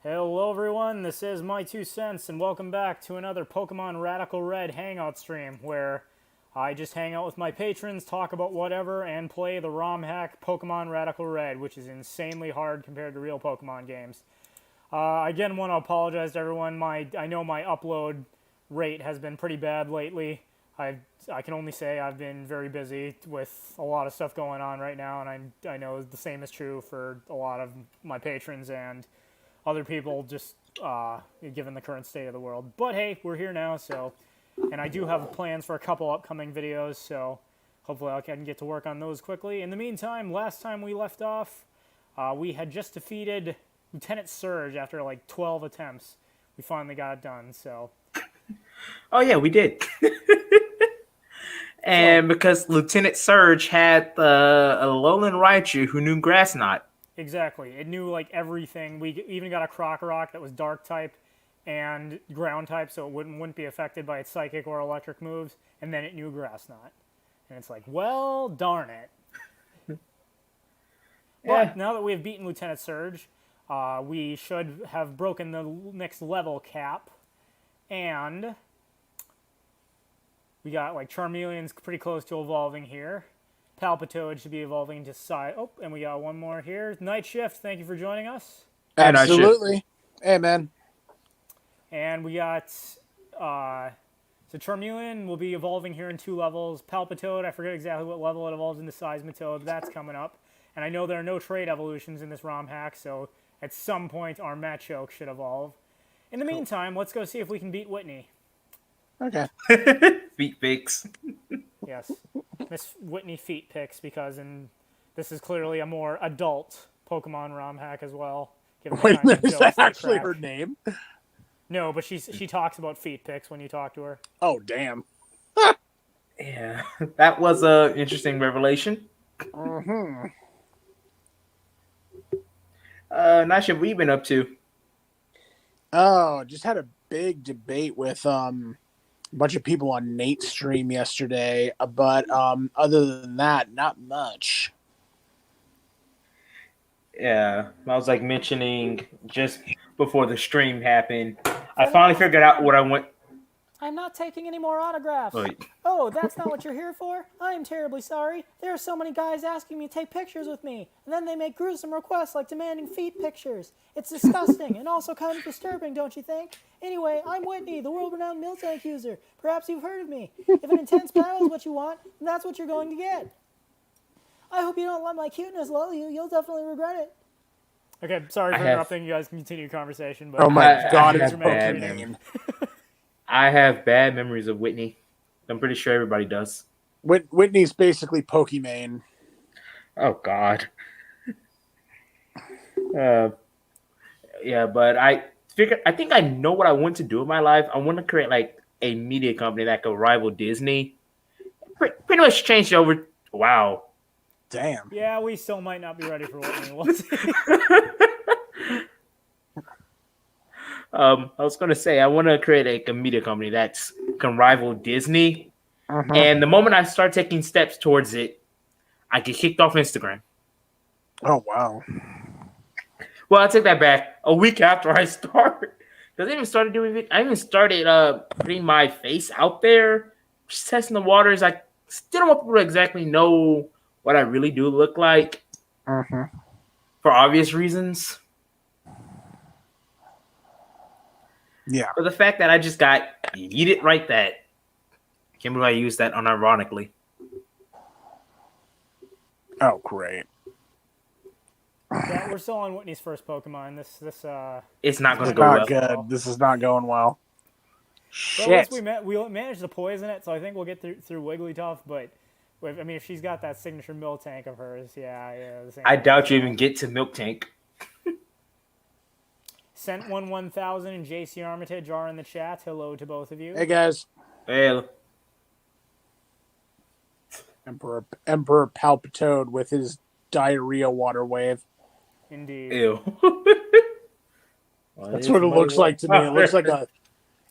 Hello everyone, this is My Two Cents, and welcome back to another Pokemon Radical Red Hangout stream, where I just hang out with my patrons, talk about whatever, and play the ROM hack Pokemon Radical Red, which is insanely hard compared to real Pokemon games. Again, want to apologize to everyone. I know my upload rate has been pretty bad lately. I can only say I've been very busy with a lot of stuff going on right now, and I know the same is true for a lot of my patrons and other people, just given the current state of the world. But hey, we're here now, and I do have plans for a couple upcoming videos, so hopefully I can get to work on those quickly. In the meantime, last time we left off, we had just defeated Lieutenant Surge after like 12 attempts. We finally got it done, so. Oh yeah, we did. And because Lieutenant Surge had a Alolan Raichu who knew Grass Knot. Exactly. It knew like everything. We even got a Krokorok that was dark type and ground type, so it wouldn't be affected by its psychic or electric moves, and then it knew Grass Knot. And it's like, well, darn it. But now that we have beaten Lieutenant Surge, we should have broken the next level cap, and we got like Charmeleon's pretty close to evolving here. Palpitoad should be evolving to side. Oh, and we got one more here. Night Shift, thank you for joining us. Absolutely. Hey, man. And we got, so Charmeleon will be evolving here in 2 levels. Palpitoad, I forget exactly what level it evolves into Seismitoad, but that's coming up. And I know there are no trade evolutions in this ROM hack, so at some point our Machoke should evolve. In the meantime, let's go see if we can beat Whitney. Okay. Feet picks. Yes. Miss Whitney feet picks, because this is clearly a more adult Pokemon ROM hack as well. Wait a minute, is that actually her name? No, but she talks about feet picks when you talk to her. Oh, damn. Yeah, that was a interesting revelation. Mm-hmm. Nasha, what have you been up to? Oh, just had a big debate with a bunch of people on Nate's stream yesterday, but other than that, not much. Yeah, I was like mentioning just before the stream happened. I finally figured out what I want. I'm not taking any more autographs. Oh, that's not what you're here for? I am terribly sorry. There are so many guys asking me to take pictures with me, and then they make gruesome requests like demanding feet pictures. It's disgusting and also kind of disturbing, don't you think? Anyway, I'm Whitney, the world-renowned Miltank user. Perhaps you've heard of me. If an intense battle is what you want, then that's what you're going to get. I hope you don't let my cuteness lull you. You'll definitely regret it. Okay, sorry for interrupting. You guys can continue your conversation. But oh my God, it's Pokemon. I have bad memories of Whitney. I'm pretty sure everybody does. Whitney's basically Pokemon. Oh God. Yeah, but I think I know what I want to do with my life. I want to create like a media company that could rival Disney. Pretty much change over. Wow. Damn. Yeah, we still might not be ready for Whitney. We'll see. I was going to say, I want to create a media company that can rival Disney. And the moment I start taking steps towards it, I get kicked off Instagram. Oh, wow. Well, I take that back. A week after I start. Because I even started putting my face out there, just testing the waters. I still don't want people to exactly know what I really do look like. For obvious reasons. Yeah. But the fact that I just got yeeted right that. Can't believe I used that unironically. Oh, great. Yeah, we're still on Whitney's first Pokemon. It's not going to go well. Good. This is not going well. Shit. Well, we managed to poison it, so I think we'll get through Wigglytuff. But I mean, if she's got that signature Miltank of hers, yeah. I doubt you even get to Miltank. Sent 1000 and JC Armitage are in the chat. Hello to both of you. Hey guys. Hey. Emperor Palpitoad with his diarrhea water wave. Indeed. Ew. That's what it looks like to me.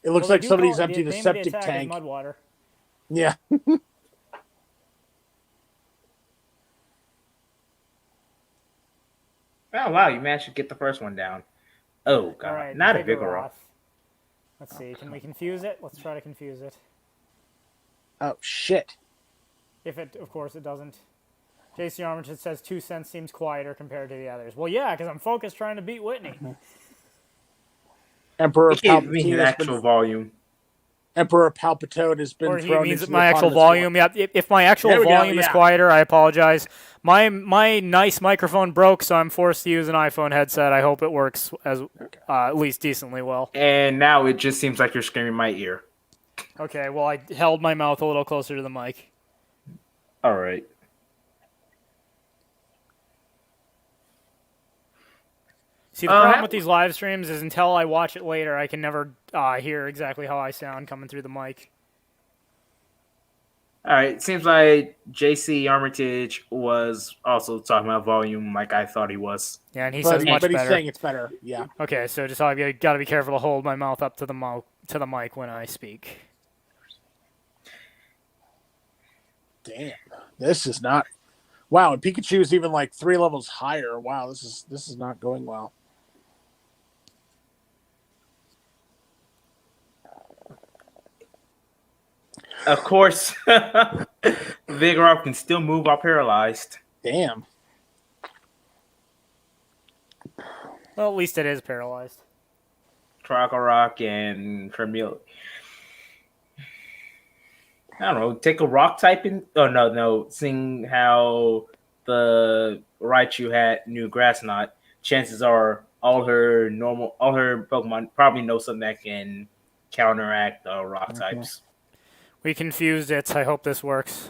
It looks like somebody's emptied a septic tank. Mud water. Yeah. Oh wow, you managed to get the first one down. Oh god, All right, not a Vigoroth. Let's see. Can we confuse it? Let's try to confuse it. Oh shit. If it, of course, it doesn't. JC Armitage says 2 cents seems quieter compared to the others. Well, yeah, because I'm focused trying to beat Whitney. Emperor It gave me an Palpatine has actual been volume. Emperor Palpatine has been Or he thrown means into my the actual Autonomous War. volume. Yeah, if my actual There we go, volume is yeah. quieter, I apologize. My nice microphone broke, so I'm forced to use an iPhone headset. I hope it works as at least decently well. And now it just seems like you're screaming my ear. Okay, well, I held my mouth a little closer to the mic. All right. See, the problem with these live streams is until I watch it later, I can never hear exactly how I sound coming through the mic. All right. Seems like JC Armitage was also talking about volume like I thought he was. Yeah, and he says much but he's better. saying it's better. Yeah. Okay, so just I've got to be careful to hold my mouth up to the mic when I speak. Damn. This is not. Wow, and Pikachu's even like 3 levels higher. Wow, this is not going well. Of course, Vigoroth can still move while paralyzed. Damn. Well, at least it is paralyzed. Krokorok and Charmeleon. I don't know. Take a rock type in. Oh no! Seeing how the Raichu had new Grass Knot, chances are all her Pokemon probably know something that can counteract the rock types. We confused it. I hope this works.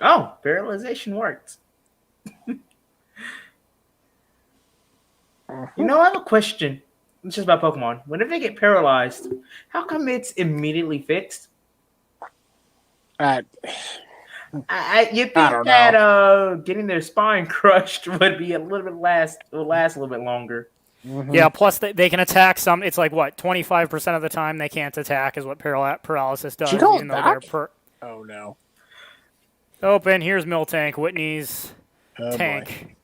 Oh, paralyzation worked. You know, I have a question. It's just about Pokemon. Whenever they get paralyzed, how come it's immediately fixed? You think that getting their spine crushed would be would last a little bit longer. Mm-hmm. Yeah, plus they can attack some. It's like, what, 25% of the time they can't attack is what paralysis does. Even though they're oh, no. Open. Here's Miltank, Whitney's tank.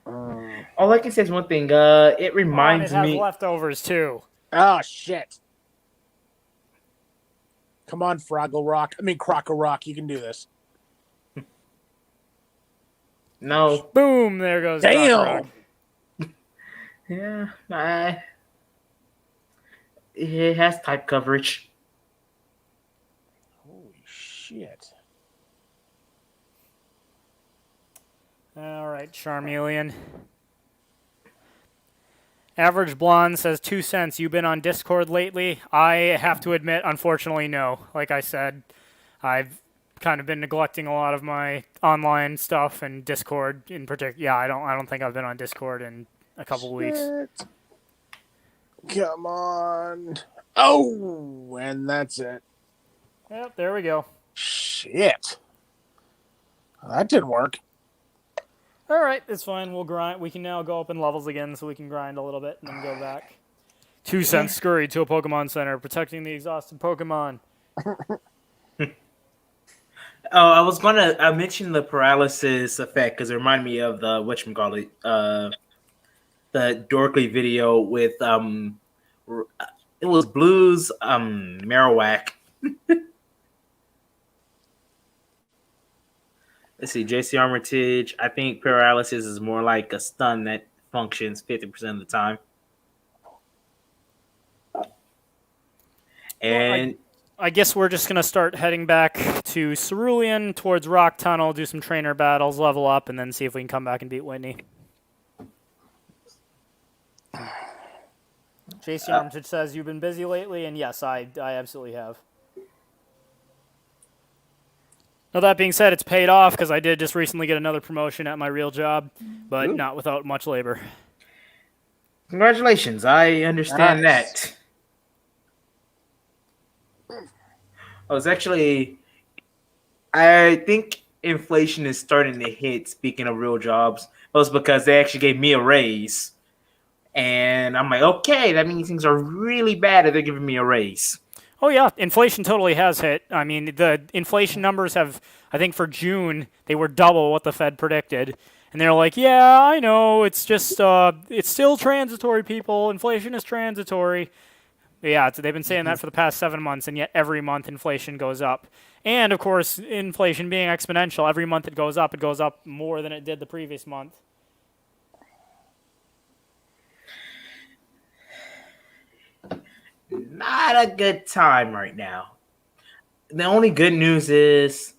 All I can say is one thing. It reminds me. It has me. leftovers, too. Oh, shit. Come on, Krokorok. You can do this. No. Boom. There goes Damn. Yeah. It has type coverage. Holy shit. All right, Charmeleon. Average Blonde says 2 cents. You been on Discord lately? I have to admit, unfortunately, no. Like I said, I've kind of been neglecting a lot of my online stuff and Discord in particular. Yeah, I don't think I've been on Discord in a couple weeks. Come on. Oh, and that's it. Yep, there we go. Shit. That didn't work. All right, it's fine. We'll grind. We can now go up in levels again, so we can grind a little bit and then go back. 2 cents scurried to a Pokemon Center, protecting the exhausted Pokemon. I was gonna mention the paralysis effect because it reminded me of the whatchamacallit, the Dorkly video with it was Blue's Marowak. Let's see, JC Armitage. I think paralysis is more like a stun that functions 50% of the time. And I guess we're just going to start heading back to Cerulean towards Rock Tunnel, do some trainer battles, level up, and then see if we can come back and beat Whitney. JC Armitage says, you've been busy lately, and yes, I absolutely have. Now, that being said, it's paid off because I did just recently get another promotion at my real job, but not without much labor. Congratulations. I understand that. I think inflation is starting to hit, speaking of real jobs. It was because they actually gave me a raise. And I'm like, okay, that means things are really bad if they're giving me a raise. Oh, yeah. Inflation totally has hit. I mean, the inflation numbers have, I think for June, they were double what the Fed predicted. And they're like, yeah, I know, it's just, it's still transitory, people. Inflation is transitory. But yeah, they've been saying that for the past 7 months, and yet every month inflation goes up. And, of course, inflation being exponential, every month it goes up more than it did the previous month. Not a good time right now. The only good news is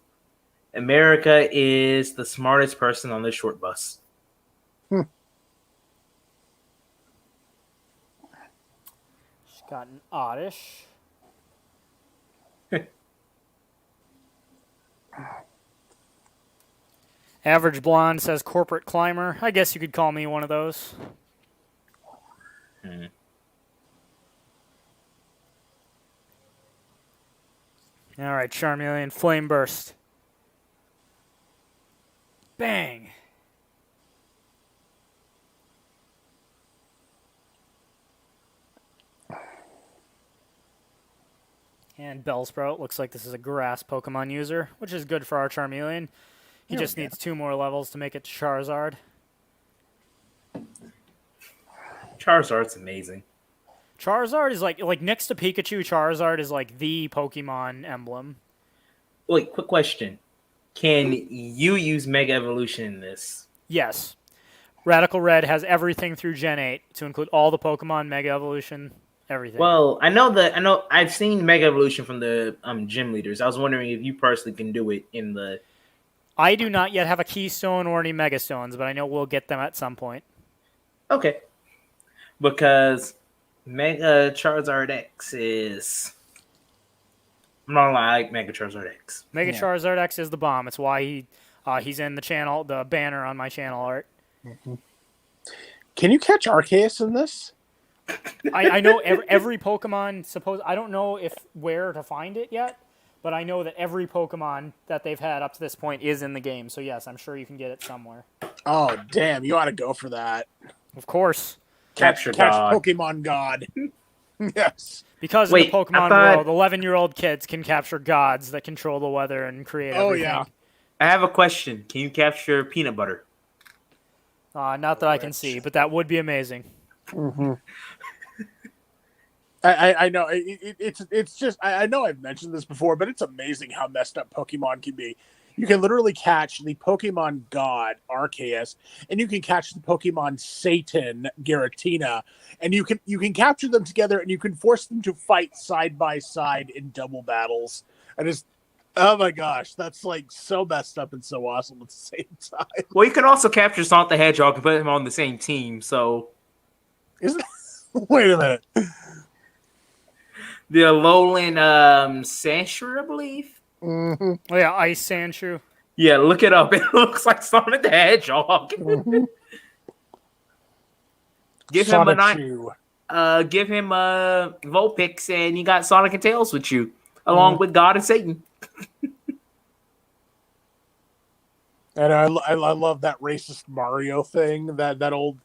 America is the smartest person on the short bus. She's got an oddish. Average Blonde says corporate climber. I guess you could call me one of those. All right, Charmeleon, Flame Burst. Bang. And Bellsprout looks like this is a grass Pokemon user, which is good for our Charmeleon. He just needs 2 more levels to make it to Charizard. Charizard's amazing. Charizard is like next to Pikachu, Charizard is like the Pokemon emblem. Wait, quick question. Can you use Mega Evolution in this? Yes. Radical Red has everything through Gen 8 to include all the Pokemon Mega Evolution, everything. Well, I've seen Mega Evolution from the gym leaders. I was wondering if you personally can do it in the... I do not yet have a Keystone or any Mega Stones, but I know we'll get them at some point. Okay. Because Mega Charizard X is... I'm not gonna lie, I like Mega Charizard X. Mega Charizard X is the bomb. It's why he's in the channel, the banner on my channel art. Can you catch Arceus in this? I know every Pokemon. I don't know where to find it yet, but I know that every Pokemon that they've had up to this point is in the game. So yes, I'm sure you can get it somewhere. Oh damn! You ought to go for that. Of course. Catch Pokemon God. Yes. Because in the Pokemon world, 11-year-old kids can capture gods that control the weather and create everything. Oh yeah. I have a question. Can you capture peanut butter? Not that I can see, but that would be amazing. Mm-hmm. I know it's just I know I've mentioned this before, but it's amazing how messed up Pokemon can be. You can literally catch the Pokemon God Arceus, and you can catch the Pokemon Satan Giratina, and you can capture them together, and you can force them to fight side by side in double battles. And it's oh my gosh, that's like so messed up and so awesome at the same time. Well, you can also capture Sonic the Hedgehog and put him on the same team. So, Isn't wait a minute. The Alolan Sandshrew, I believe. Mm-hmm. Oh yeah, Ice Sandshrew. Yeah, look it up. It looks like Sonic the Hedgehog. Mm-hmm. Give him a Vulpix, and you got Sonic and Tails with you, along with God and Satan. And I love that racist Mario thing, that old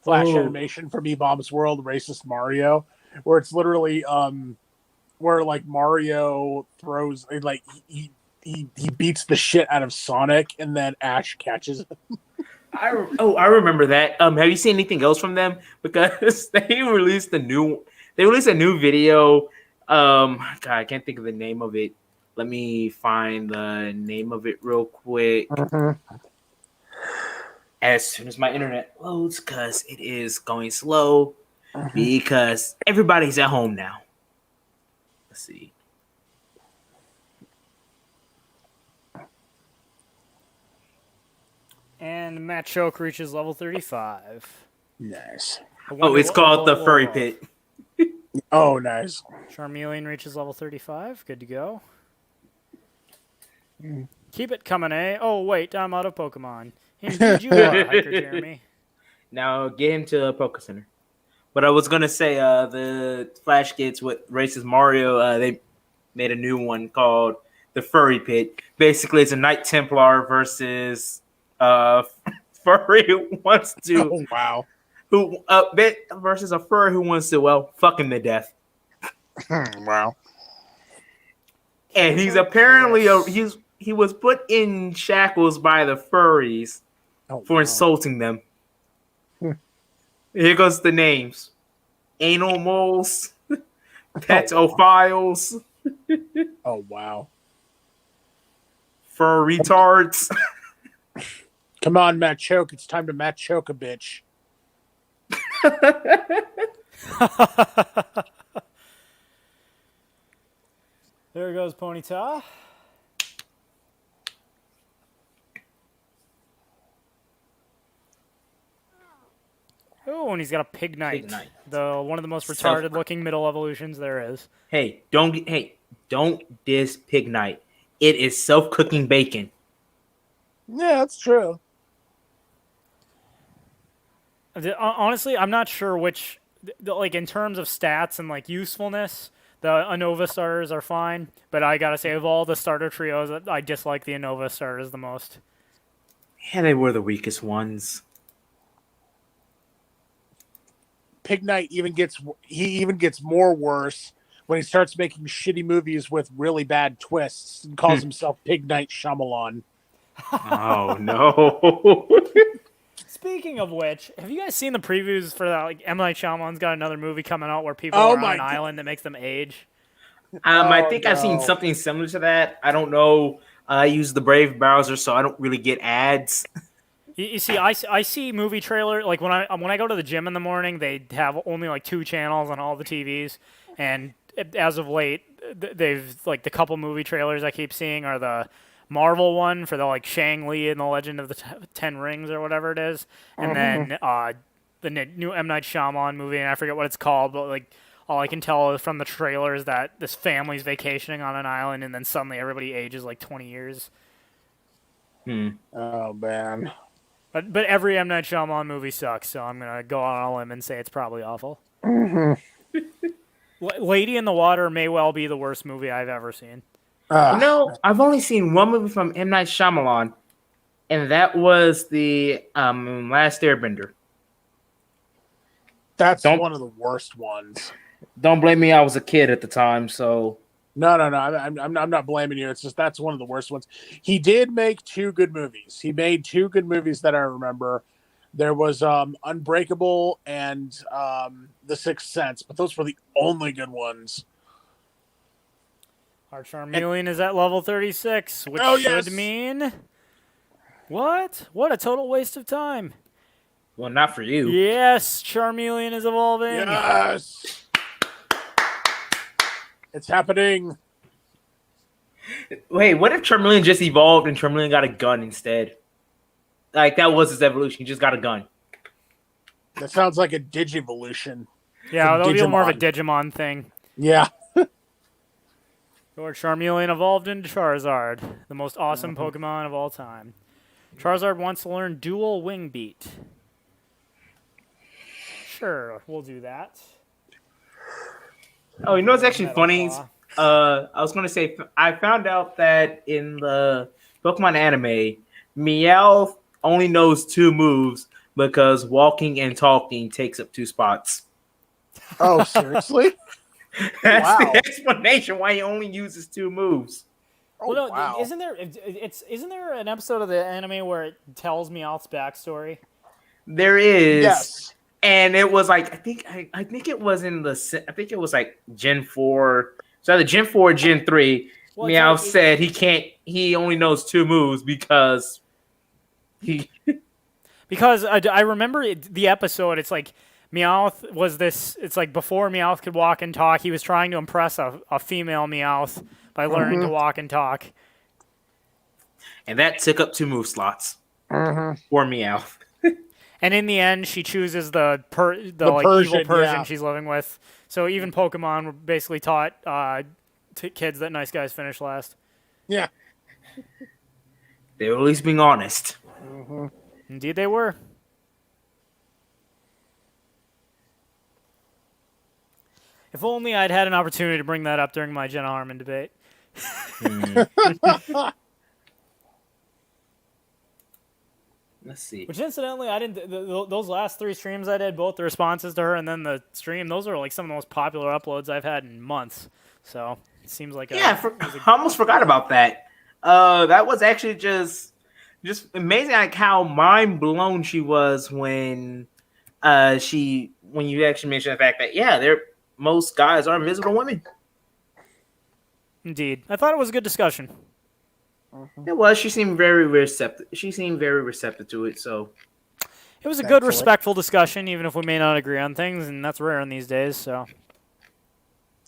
Flash animation from E-Bomb's World, racist Mario, where it's literally where like Mario throws like he beats the shit out of Sonic, and then Ash catches him. I remember that. Have you seen anything else from them? Because they released a new video. God, I can't think of the name of it. Let me find the name of it real quick. Mm-hmm. As soon as my internet loads, because it is going slow, because everybody's at home now. Let's see. And Matt Choke reaches level 35. Nice. Oh, it's called the Furry Pit. Oh, nice. Charmeleon reaches level 35. Good to go. Keep it coming, eh? Oh, wait, I'm out of Pokemon. Indeed you are, Hiker Jeremy. Now get him to a Poke Center. But I was going to say, the Flash Kids with Racist Mario, they made a new one called the Furry Pit. Basically, it's a Knight Templar versus furry who wants to... Oh, wow. Versus a furry who wants to, fuck him to death. Wow. And he's apparently he was put in shackles by the furries for wow. insulting them. Here goes the names: anal moles, pedophiles, Oh wow. fur retards. Come on, Matt Choke. It's time to Matt Choke a bitch. There goes Ponyta. Oh, and he's got a Pig Knight. The one of the most retarded looking middle evolutions there is. Hey, don't diss Pig Knight. It is self-cooking bacon. Yeah, that's true. Honestly, I'm not sure which, like in terms of stats and like usefulness, the Unova starters are fine. But I gotta say, of all the starter trios, I dislike the Unova starters the most. Yeah, they were the weakest ones. Pig Knight even gets more worse when he starts making shitty movies with really bad twists and calls himself Pig Knight Shyamalan. Oh no. Speaking of which, have you guys seen the previews for that? Like M. Night Shyamalan's got another movie coming out where people are on an island that makes them age. I think I've seen something similar to that. I don't know. I use the Brave browser, so I don't really get ads. You see, I see movie trailer like when I go to the gym in the morning, they have only like 2 channels on all the TVs, and as of late, they've like the couple movie trailers I keep seeing are the Marvel one for the like Shang-Li and the Legend of the Ten Rings or whatever it is, and then the new M. Night Shyamalan movie, and I forget what it's called, but like all I can tell from the trailer is that this family's vacationing on an island, and then suddenly everybody ages like 20 years. Oh man. But every M. Night Shyamalan movie sucks, so I'm going to go on a limb and say it's probably awful. Lady in the Water may well be the worst movie I've ever seen. No, I've only seen one movie from M. Night Shyamalan, and that was the Last Airbender. That's one of the worst ones. Don't blame me. I was a kid at the time, so... No. I'm not blaming you. It's just that's one of the worst ones. He did make 2 good movies. He made 2 good movies that I remember. There was Unbreakable and The Sixth Sense, but those were the only good ones. Our Charmeleon is at level 36, which should mean... What? What a total waste of time. Well, not for you. Yes, Charmeleon is evolving. Yes! It's happening. Wait, what if Charmeleon just evolved and Charmeleon got a gun instead? Like, that was his evolution. He just got a gun. That sounds like a Digivolution. Yeah, that'll be more of a Digimon thing. Yeah. Your Charmeleon evolved into Charizard, the most awesome Pokemon of all time. Charizard wants to learn Dual Wing Beat. Sure, we'll do that. Oh, you know what's actually funny? I was going to say, I found out that in the Pokemon anime, Meowth only knows 2 moves because walking and talking takes up 2 spots. Oh, seriously? That's the explanation why he only uses 2 moves. Oh, well, no, wow. Isn't there an episode of the anime where it tells Meowth's backstory? There is. Yes. And it was like I think it was like Gen 4. So either Gen 4 or Gen 3. Well, Meow said he only knows 2 moves because because I remember the episode. It's like Meowth was this. It's like before Meowth could walk and talk, he was trying to impress a female Meowth by learning to walk and talk. And that took up 2 move slots for Meowth. And in the end, she chooses the like Persian, evil Persian she's living with. So even Pokemon were basically taught to kids that nice guys finish last. Yeah. They were at least being honest. Indeed they were. If only I'd had an opportunity to bring that up during my Jenna Harmon debate. Let's see. Which incidentally, I didn't. Those last 3 streams I did, both the responses to her and then the stream, those are like some of the most popular uploads I've had in months. So it seems like I almost forgot about that. That was actually just Just amazing, like how mind blown she was when when you actually mentioned the fact that most guys are invisible to women. Indeed. I thought it was a good discussion. It was. She seemed very receptive. She seemed very receptive to it. So It was a good, Thankfully. respectful discussion, even if we may not agree on things, and that's rare in these days, so.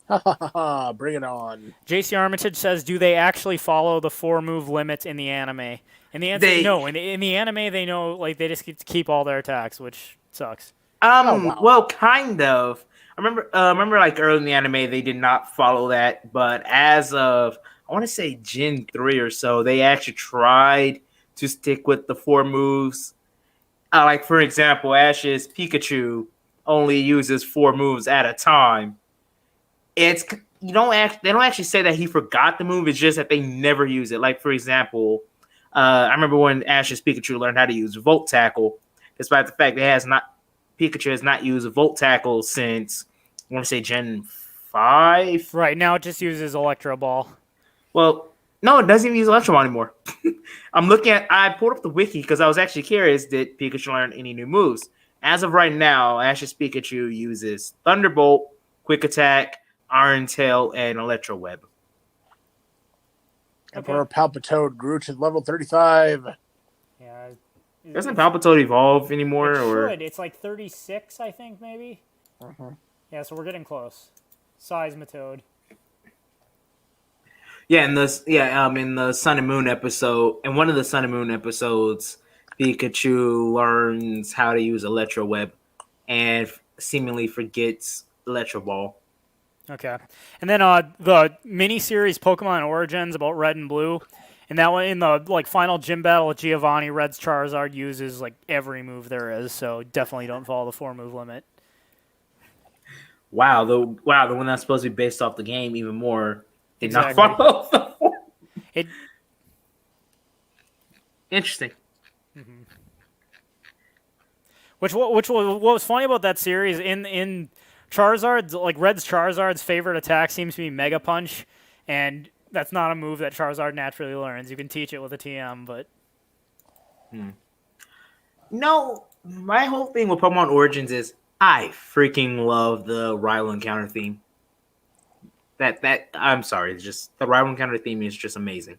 Bring it on. JC Armitage says, do they actually follow the 4-move limit in the anime? And the answer is no. In the anime, they know, like, they just keep all their attacks, which sucks. Wow. Well, kind of. Remember, like early in the anime, they did not follow that, but as of I want to say Gen 3 or so, they actually tried to stick with the 4 moves. Like for example, Ash's Pikachu only uses 4 moves at a time. They don't actually say that he forgot the move. It's just that they never use it. Like for example, I remember when Ash's Pikachu learned how to use Volt Tackle, despite the fact that Pikachu has not used Volt Tackle since I want to say Gen 5. Right, now it just uses Electro Ball. Well, no, it doesn't even use Electro Ball anymore. I pulled up the wiki because I was actually curious, did Pikachu learn any new moves? As of right now, Ash's Pikachu uses Thunderbolt, Quick Attack, Iron Tail, and Electro Web. Emperor Palpitoad grew to level 35. Yeah. Doesn't Palpitoad evolve anymore? It should. It's like 36, I think, maybe. Yeah, so we're getting close. Seismitoad. Yeah, in the Sun and Moon episode, in one of the Sun and Moon episodes, Pikachu learns how to use Electro Web and seemingly forgets Electro Ball. Okay. And then the mini-series Pokemon Origins about Red and Blue, and that one in the final gym battle with Giovanni, Red's Charizard uses every move there is, so definitely don't follow the 4-move limit. Wow, the one that's supposed to be based off the game even more did not Exactly. follow the 4. Interesting. Mm-hmm. What was funny about that series in Charizard's, Red's Charizard's favorite attack seems to be Mega Punch, and that's not a move that Charizard naturally learns. You can teach it with a TM, but... No, my whole thing with Pokemon Origins is I freaking love the rival encounter theme. I'm sorry, it's just the rival encounter theme is just amazing.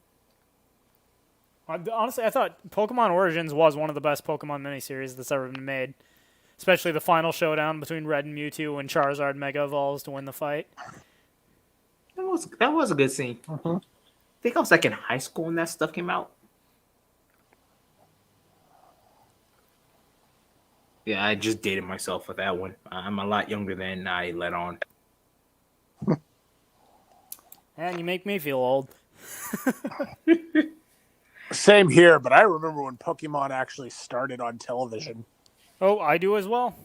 Honestly, I thought Pokemon Origins was one of the best Pokemon miniseries that's ever been made. Especially the final showdown between Red and Mewtwo when Charizard Mega Evolves to win the fight. That was a good scene. I think I was in high school when that stuff came out. Yeah, I just dated myself with that one. I'm a lot younger than I let on. And you make me feel old. Same here, but I remember when Pokemon actually started on television. Oh, I do as well.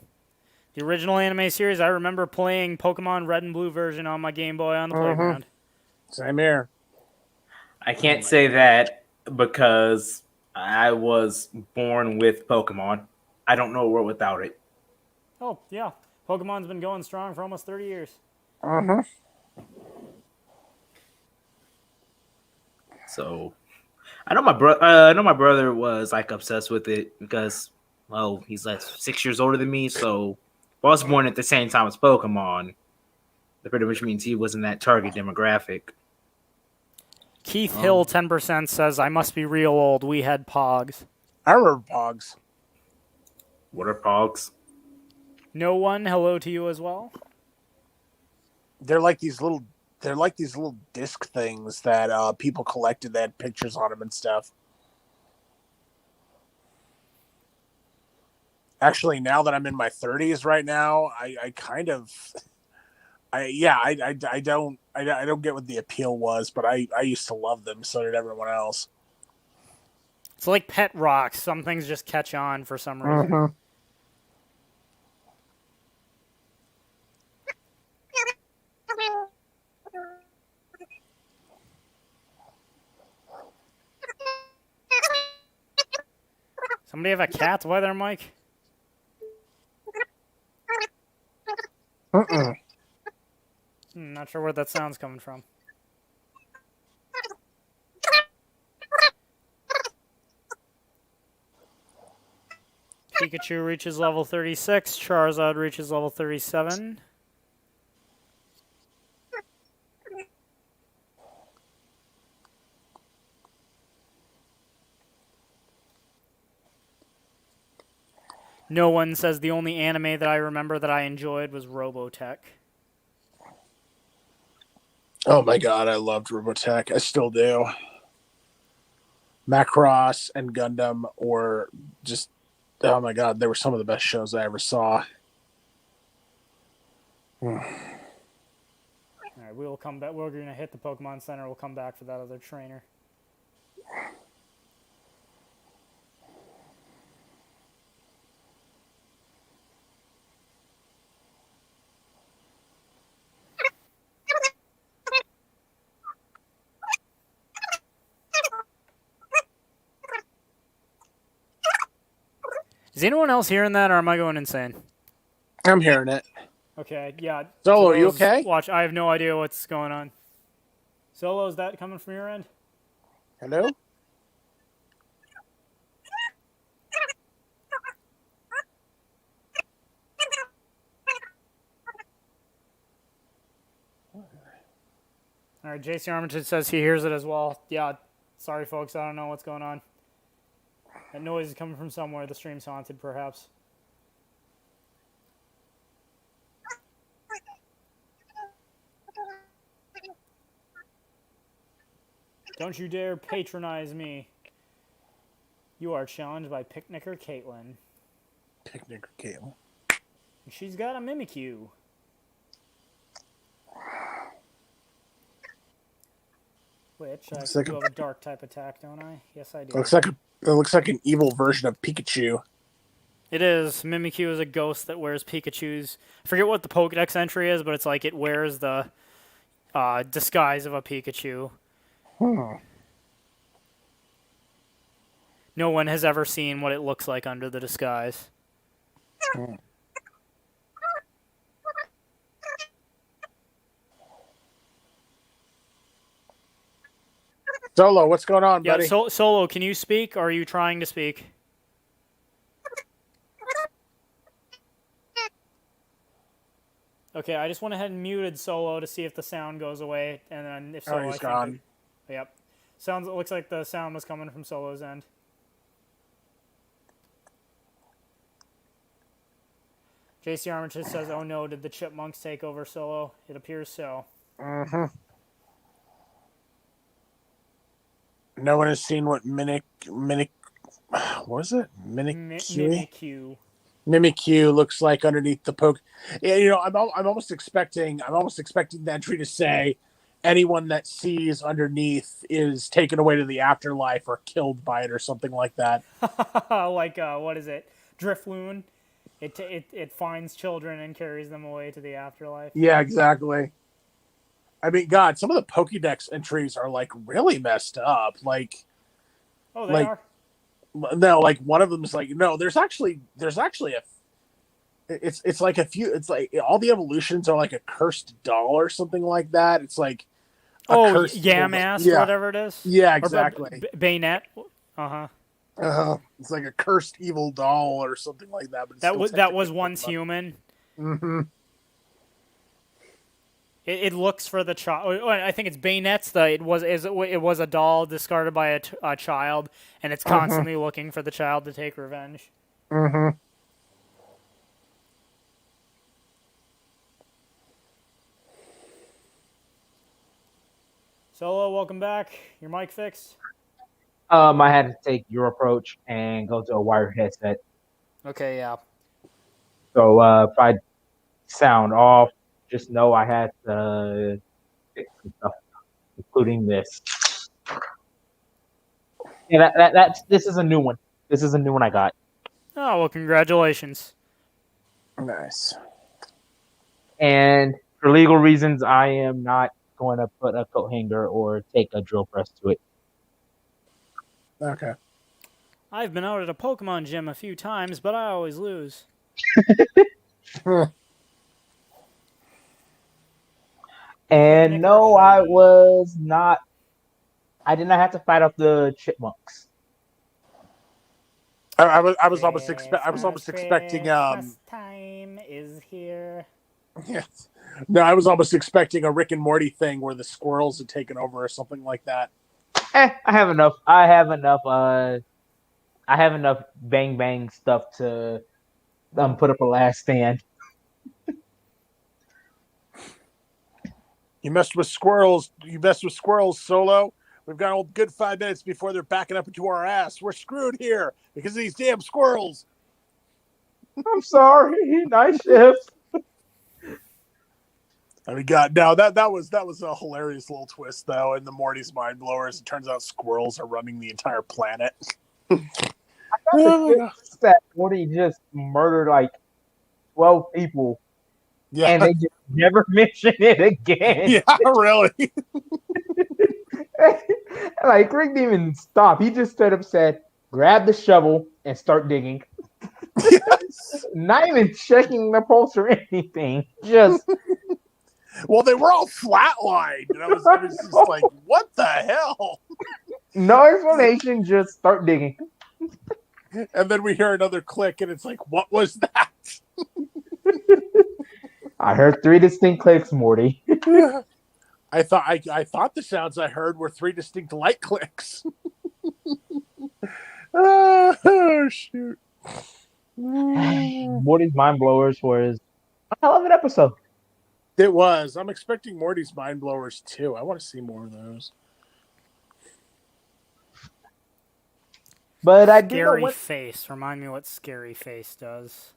The original anime series, I remember playing Pokemon Red and Blue version on my Game Boy on the playground. Same here. I can't say that because I was born with Pokemon. I don't know a world without it. Oh, yeah. Pokemon's been going strong for almost 30 years. So, I know my brother was obsessed with it because, well, he's 6 years older than me. So, if I was born at the same time as Pokemon, that pretty much means he was in that target demographic. Keith Hill, 10%, says, I must be real old. We had Pogs. I remember Pogs. What are Pogs? No one, hello to you as well. They're like these little disc things that people collected that had pictures on them and stuff. Actually, now that I'm in my 30s right now, I don't get what the appeal was, but I used to love them. So did everyone else. It's like pet rocks. Some things just catch on for some reason. Somebody have a cat by there, Mike? Not sure where that sound's coming from. Pikachu reaches level 36. Charizard reaches level 37. No one says the only anime that I remember that I enjoyed was Robotech. Oh my god, I loved Robotech. I still do. Macross and Gundam were just, oh my god, they were some of the best shows I ever saw. All right, we will come back. We're going to hit the Pokemon Center. We'll come back for that other trainer. Is anyone else hearing that, or am I going insane? I'm hearing it. Okay, yeah. Solo, are you Solo's- okay? Watch, I have no idea what's going on. Solo, is that coming from your end? Hello? All right, JC Armitage says he hears it as well. Yeah, sorry, folks. I don't know what's going on. That noise is coming from somewhere. The stream's haunted, perhaps. Don't you dare patronize me. You are challenged by Picnicker Caitlin. Picnic or Caitlin. And she's got a Mimikyu. Which, I do have a dark type attack, don't I? Yes, I do. It looks like an evil version of Pikachu. It is. Mimikyu is a ghost that wears Pikachu's. I forget what the Pokedex entry is, but it's like it wears the disguise of a Pikachu. No one has ever seen what it looks like under the disguise. Solo, what's going on, Yeah, buddy? Solo, can you speak, or are you trying to speak? Okay, I just went ahead and muted Solo to see if the sound goes away, and then if so, Oh, he's gone. Yep. It looks like the sound was coming from Solo's end. JC Armitage says, "Oh no, did the chipmunks take over Solo?" It appears so. No one has seen what what was it? Mimikyu. Mimikyu looks like underneath the poke. Yeah, you know, I'm almost expecting the entry to say anyone that sees underneath is taken away to the afterlife or killed by it or something like that. Like what is it? Drifloon. It finds children and carries them away to the afterlife. Yeah, exactly. I mean, God, some of the Pokédex entries are like really messed up. Like, oh, they are. No, like one of them is like no. There's actually a. It's like a few. It's like all the evolutions are like a cursed doll or something like that. It's like Yamask or whatever it is. Yeah, exactly. Bayonet. It's like a cursed evil doll or something like that. But that was once human. Mm-hmm. It looks for the child. I think it's Bayonet's. It was a doll discarded by a child, and it's constantly looking for the child to take revenge. Mm-hmm. Solo, welcome back. Your mic fixed? I had to take your approach and go to a wired headset. Okay, yeah. So if I sound off, just know I had to fix some stuff, including this. Yeah, this is a new one. This is a new one I got. Oh, well, congratulations. Nice. And for legal reasons, I am not going to put a coat hanger or take a drill press to it. Okay. I've been out at a Pokemon gym a few times, but I always lose. And no, I was not. I did not have to fight off the chipmunks. I was almost expecting Christmas time is here. yes. No, I was almost expecting a Rick and Morty thing where the squirrels had taken over or something like that. I have enough. I have enough. I have enough bang bang stuff to put up a last stand. You messed with squirrels. You messed with squirrels, Solo. We've got a good 5 minutes before they're backing up into our ass. We're screwed here because of these damn squirrels. I'm sorry. Night shift. And we got now that was a hilarious little twist though. In the Morty's mind blowers, it turns out squirrels are running the entire planet. That Morty just murdered like 12 people, Yeah, and they just never mention it again. yeah, really. Like Rick didn't even stop. He just straight up said, "Grab the shovel and start digging." Yes. Not even checking the pulse or anything. Just Well, they were all flatlined, and I was just like, "What the hell?" no explanation. Just start digging. And then we hear another click, and it's like, "What was that?" I heard 3 distinct clicks, Morty. I thought the sounds I heard were 3 distinct light clicks. Oh shoot! Morty's mind blowers was a hell of an episode. It was. I'm expecting Morty's mind blowers too. I want to see more of those. But I did know Scary what face. Remind me what scary face does.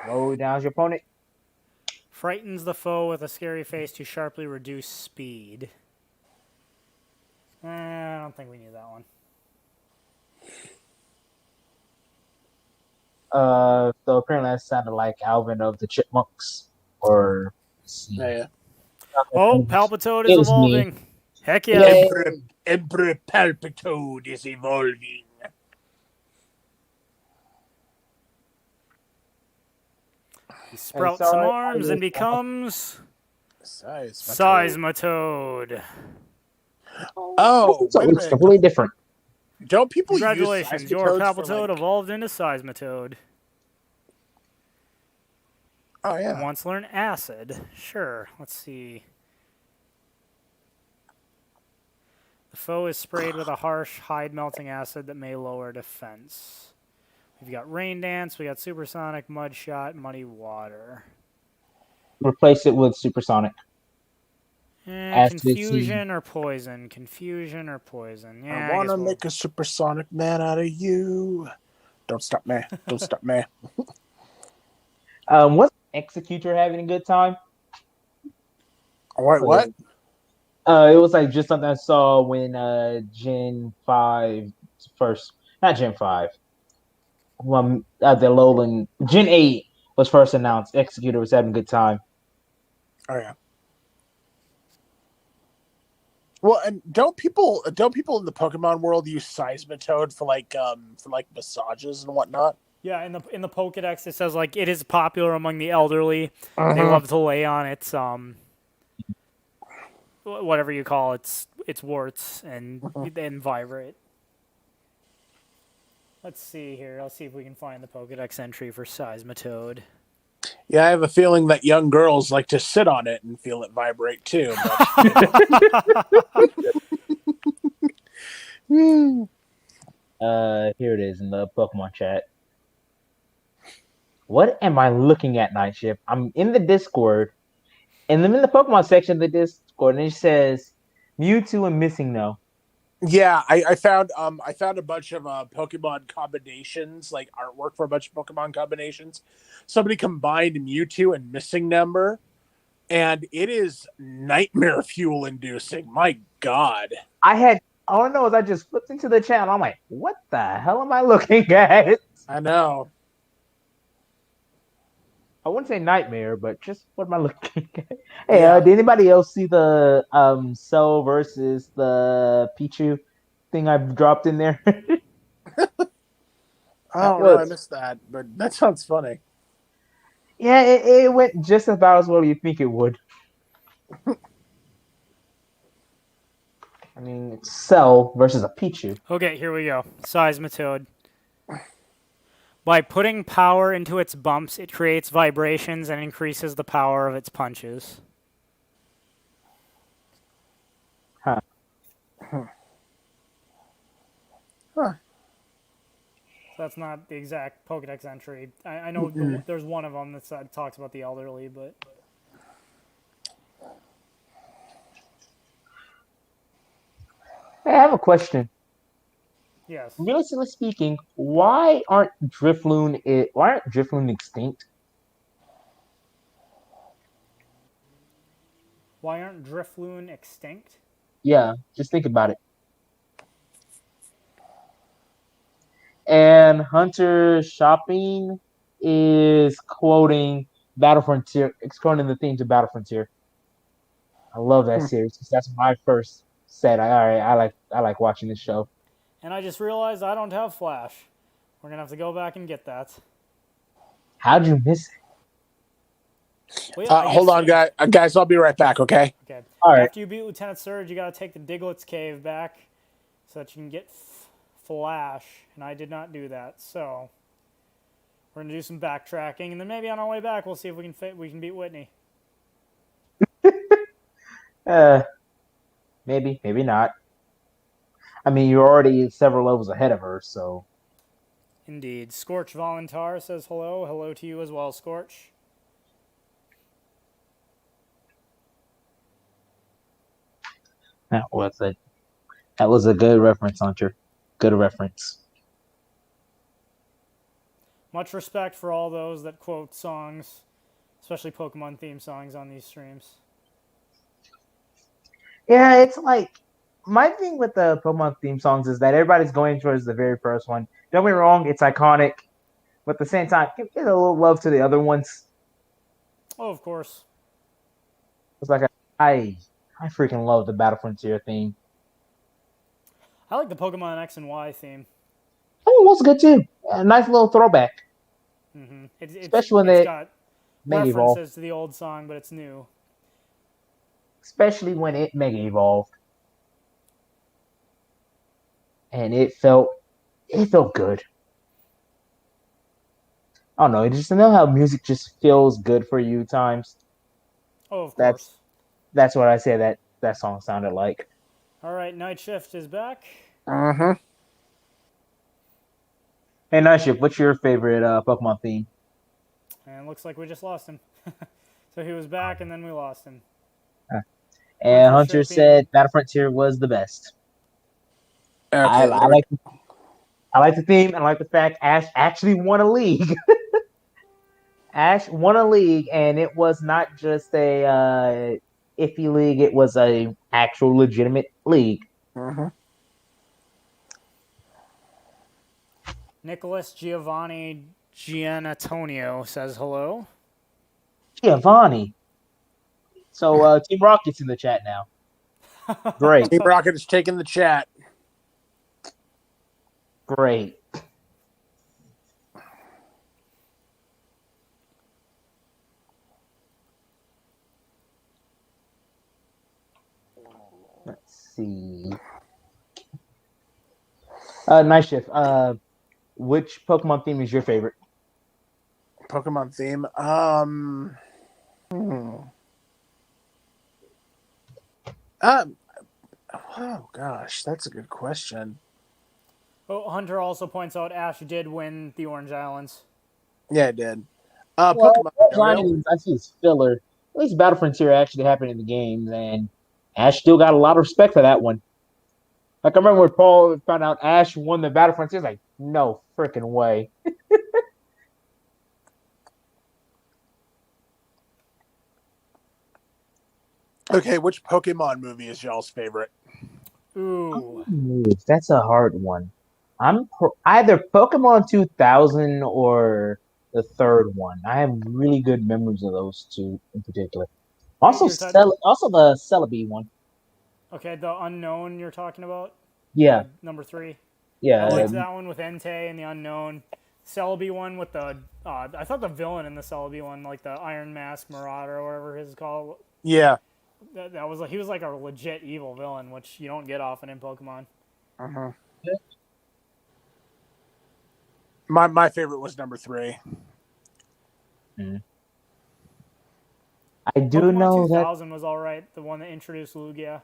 slow down your opponent. Frightens the foe with a scary face to sharply reduce speed. I don't think we need that one. So apparently that sounded like Alvin of the Chipmunks, or Yeah. Oh, Palpitoad is It was me. evolving. Heck yeah. Yay. Emperor Palpitoad is evolving. He sprouts sorry, some I arms and missed becomes Seismitoad. Seismitoad. Oh, So wait a it's minute. completely different. Don't people Congratulations, use your Seismitoads for, Palpitoad like... evolved into Seismitoad. Oh, yeah. Wants to learn Acid. Sure, let's see. The foe is sprayed with a harsh, hide-melting acid that may lower defense. We've got Rain Dance, we got Supersonic, Mud Shot, Muddy Water. Replace it with Supersonic. Acid Confusion or Poison? Confusion or Poison? Yeah, I want to guess make a supersonic man out of you. Don't stop me. Don't stop me. Was Executor having a good time? What? It was like just something I saw when Gen 5 first, not Gen 5. The Alolan Gen 8 was first announced. Executor was having a good time. Oh yeah. Well, and don't people in the Pokemon world use Seismitoad for like massages and whatnot? Yeah, in the Pokedex it says like it is popular among the elderly. Uh-huh. They love to lay on its whatever you call its warts and vibrate. Let's see here. I'll see if we can find the Pokedex entry for Seismitoad. Yeah, I have a feeling that young girls like to sit on it and feel it vibrate too. But... Here it is in the Pokemon chat. What am I looking at, Night Shift? I'm in the Discord, and I'm in the Pokemon section of the Discord, and it says Mewtwo and Missing No. Yeah, I found a bunch of Pokemon combinations, like artwork for a bunch of Pokemon combinations. Somebody combined Mewtwo and Missing Number, and it is nightmare fuel inducing. My God. All I know is I just flipped into the channel. I'm like, what the hell am I looking at? I know. I wouldn't say nightmare, but just what am I looking at? Hey, did anybody else see the Cell versus the Pichu thing I've dropped in there? I missed that, but that sounds funny. Yeah, it went just about as well as you think it would. I mean, it's Cell versus a Pichu. Okay, here we go. Seismitoad. By putting power into its bumps, it creates vibrations and increases the power of its punches. Huh. Huh. So that's not the exact Pokedex entry. I know there's one of them that talks about the elderly, but Hey, I have a question. yes. Realistically speaking, why aren't Drifloon extinct? Why aren't Drifloon extinct? Yeah, just think about it. And Hunter Shopping is quoting Battle Frontier, it's quoting the themes of Battle Frontier. I love that series because that's when I first said, "All right, I like watching this show." And I just realized I don't have Flash. We're gonna have to go back and get that. How'd you miss it? Well, yeah, I guess. Hold on, guys. I'll be right back. Okay. Okay. All right, After you beat Lieutenant Surge, you gotta take the Diglett's cave back so that you can get Flash. And I did not do that, so we're gonna do some backtracking, and then maybe on our way back, we'll see if we can beat Whitney. uh, maybe not. I mean, you're already several levels ahead of her, so Indeed. Scorch Voluntar says hello. Hello to you as well, Scorch. that was it. That was a good reference, Hunter. Good reference. Much respect for all those that quote songs, especially Pokemon theme songs on these streams. Yeah, it's like my thing with the Pokemon theme songs is that everybody's going towards the very first one. Don't get me wrong, it's iconic, but at the same time, give a little love to the other ones. Oh, of course. It's like I I freaking love the Battle Frontier theme. I like the Pokemon X and Y theme. Oh, it was good too. A nice little throwback, especially when It's they got Mega Evolve. references to the old song, but it's new. Especially when it Mega Evolved, and it felt good. I don't know. It just know how music just feels good for you times. Oh, of That's course. that's what I say that song sounded like. All right, Night Shift is back. Mm-hmm. Hey, Nightship, what's your favorite Pokemon theme? And looks like we just lost him. So he was back, and then we lost him. And Hunter Hunter Shopian. said Battle Frontier was the best. Okay. I like I like the theme. I like the fact Ash actually won a league. Ash won a league, and it was not just a iffy league. It was a actual legitimate league. Mm-hmm. Nicholas Giovanni Gianantonio says hello. Giovanni. So Team Rocket's in the chat now. Great, Team Rocket is taking the chat. great. Let's see. Night Shift. Which Pokemon theme is your favorite? Pokemon theme. Oh gosh, that's a good question. Oh, Hunter also points out Ash did win the Orange Islands. Yeah, it did. Well, Pokemon Orange Yo-Yo. Island, I see it's filler. At least Battle Frontier actually happened in the games, and Ash still got a lot of respect for that one. Like I remember when Paul found out Ash won the Battle Frontier, like, no freaking way. Okay, which Pokemon movie is y'all's favorite? Ooh. Ooh, that's a hard one. Either Pokemon 2000 or the third one. I have really good memories of those two in particular. Also, You're t- also the Celebi one. okay, the Unknown you're talking about? Yeah, Number 3. I yeah. liked that one with Entei and the Unknown. Celebi one with the... I thought the villain in the Celebi one, like the Iron Mask Marauder or whatever his is called, Yeah. that was like... He was like a legit evil villain, which you don't get often in Pokemon. Uh-huh. My favorite was number 3. I do Pokemon know that. 2000 was all right. The one that introduced Lugia.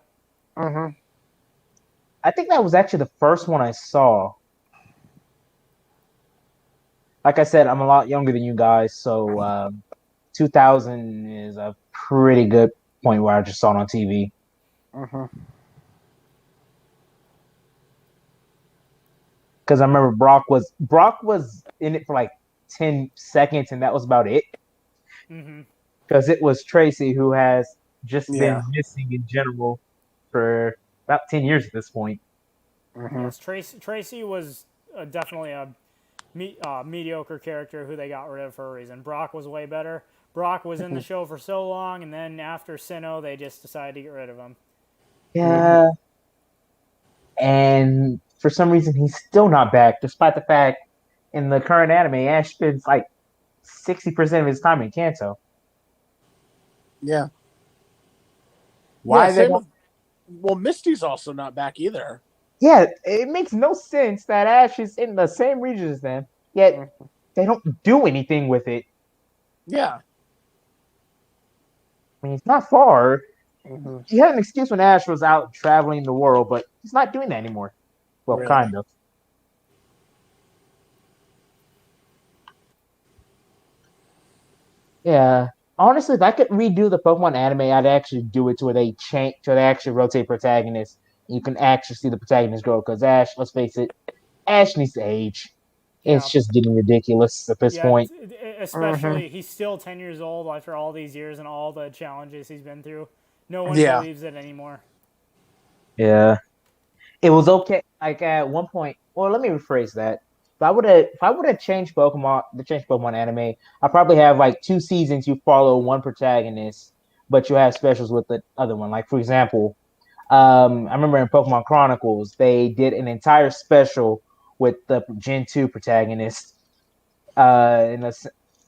Mm-hmm. I think that was actually the first one I saw. Like I said, I'm a lot younger than you guys, so 2000 is a pretty good point where I just saw it on TV. Mm-hmm. Because I remember Brock was in it for like 10 seconds, and that was about it. Mm-hmm. Because it was Tracy who has just Yeah. been missing in general for about 10 years at this point. Mm-hmm. Yes, Tracy was definitely a mediocre character who they got rid of for a reason. Brock was way better. Brock was in the show for so long, and then after Sinnoh, they just decided to get rid of him. Yeah. And for some reason, he's still not back, despite the fact in the current anime, Ash spends like 60% of his time in Kanto. Yeah. Why they Same don't? with. Well, Misty's also not back either. Yeah, it makes no sense that Ash is in the same region as them, yet they don't do anything with it. Yeah. I mean, it's not far. Mm-hmm. You had an excuse when Ash was out traveling the world, but he's not doing that anymore. Well, Really? kind of. Yeah. Honestly, if I could redo the Pokemon anime, I'd actually do it to where they change, to where they actually rotate protagonists. You can actually see the protagonist grow. Because Ash, let's face it, Ash needs to age. Yeah. It's just getting ridiculous at this Yeah, point. especially he's still 10 years old after all these years and all the challenges he's been through. No one Yeah. believes it anymore. Yeah. It was okay. Like at one point, well, let me rephrase that. If I would have changed Pokemon anime, I probably have like 2 seasons. You follow one protagonist, but you have specials with the other one. Like for example, I remember in Pokemon Chronicles they did an entire special with the Gen 2 protagonist. In a,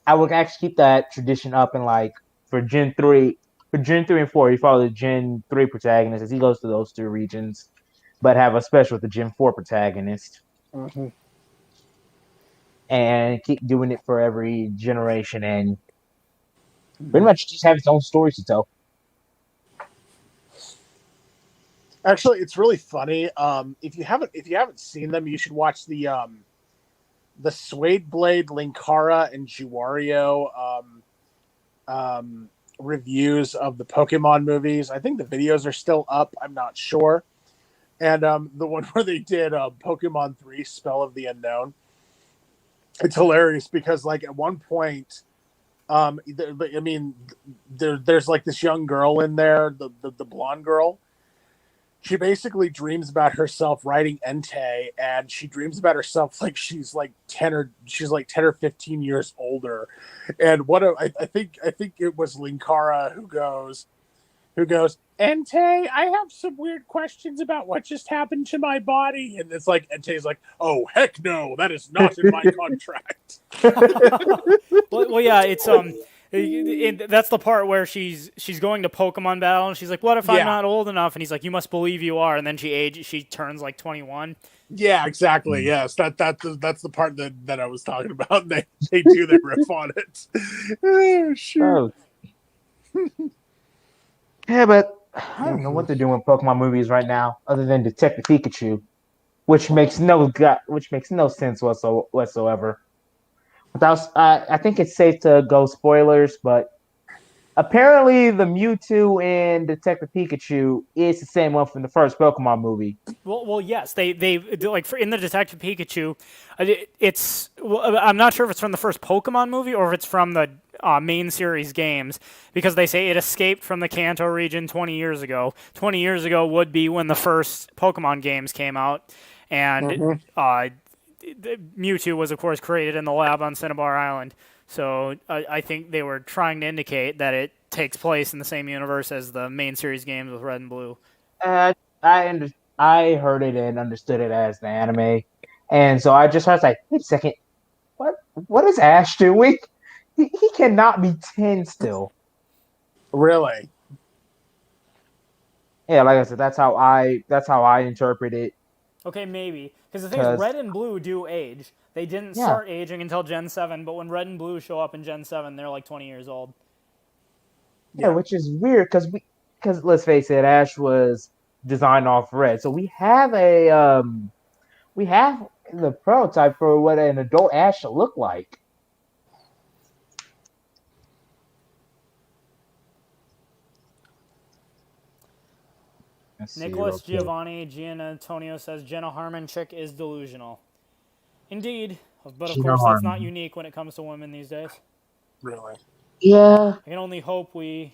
I would actually keep that tradition up, and like for Gen 3 and 4, you follow the Gen 3 protagonist as he goes to those 2 regions, but have a special with the Gen 4 protagonist, Mm-hmm. and keep doing it for every generation, and pretty much just have its own stories to tell. Actually, it's really funny. If you haven't seen them, you should watch the Suede Blade, Linkara, and Jiwario reviews of the Pokemon movies. I think the videos are still up. I'm not sure. And the one where they did Pokemon 3 Spell of the Unknown. It's hilarious because like at one point, there's like this young girl in there, the blonde girl. She basically dreams about herself riding Entei, and she dreams about herself like she's like 10 or 15 years older. And I think it was Linkara who goes, Entei, I have some weird questions about what just happened to my body. And it's like Entei's like, oh heck no, that is not in my contract. Well, yeah, that's the part where she's going to Pokemon battle, and she's like, "What if I'm Yeah. not old enough?" And he's like, "You must believe you are." And then she turns like 21. Yeah, exactly. Yes, that's the part that I was talking about. They do that riff on it. Oh, shoot. Oh. Yeah, but I don't know what they're doing with Pokemon movies right now, other than Detective Pikachu, which makes no sense whatsoever. I think it's safe to go spoilers, but apparently the Mewtwo in Detective Pikachu is the same one from the first Pokemon movie. Well, yes, they like in the Detective Pikachu, I'm not sure if it's from the first Pokemon movie or if it's from the main series games, because they say it escaped from the Kanto region 20 years ago. 20 years ago would be when the first Pokemon games came out, and Mewtwo was of course created in the lab on Cinnabar Island. So I think they were trying to indicate that it takes place in the same universe as the main series games with Red and Blue. I heard it and understood it as the anime, and so I was like, wait a second, what is Ash doing? He cannot be 10 still. Really? Yeah, like I said, that's how I interpret it. Okay, maybe. Because the thing is, Red and Blue do age. They didn't start aging until Gen 7, but when Red and Blue show up in Gen 7, they're like 20 years old. Yeah, which is weird because let's face it, Ash was designed off Red, so we have the prototype for what an adult Ash should look like. Nicholas Giovanni Gianantonio says Jenna Harmon chick is delusional. Indeed, but of course that's not unique when it comes to women these days. Really? Yeah. I can only hope we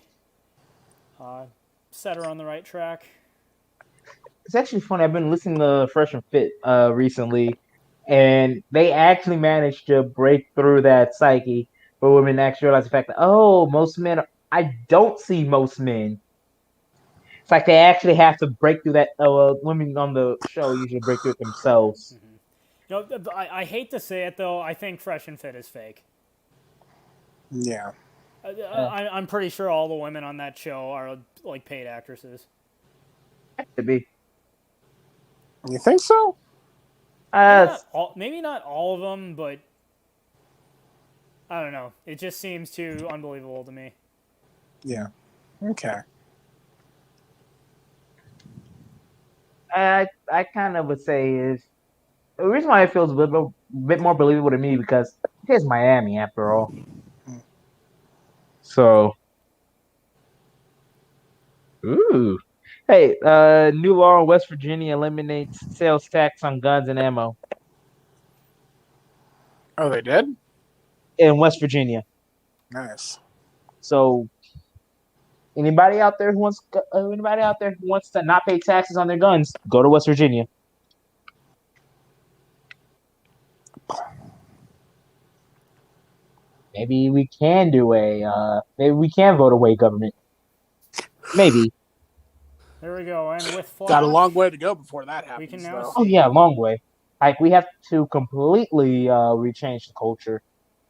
set her on the right track. It's actually funny. I've been listening to Fresh and Fit recently, and they actually managed to break through that psyche for women to actually realize the fact that, most men, I don't see most men. It's like they actually have to break through that. Women on the show usually break through it themselves. Mm-hmm. I hate to say it, though. I think Fresh and Fit is fake. Yeah. I'm pretty sure all the women on that show are like paid actresses. To be. You think so? Maybe not all of them, but I don't know. It just seems too unbelievable to me. Yeah. Okay. I kind of would say is the reason why it feels a bit more believable to me because it is Miami after all. So, ooh, hey, new law in West Virginia eliminates sales tax on guns and ammo Oh, they did? in West Virginia. Nice. So, anybody out there who wants to not pay taxes on their guns, go to West Virginia. Maybe we can maybe we can vote away government. Maybe. There we go. And with Flash, got a long way to go before that happens. we can now though. see. Oh yeah, long way. Like we have to completely rechange the culture.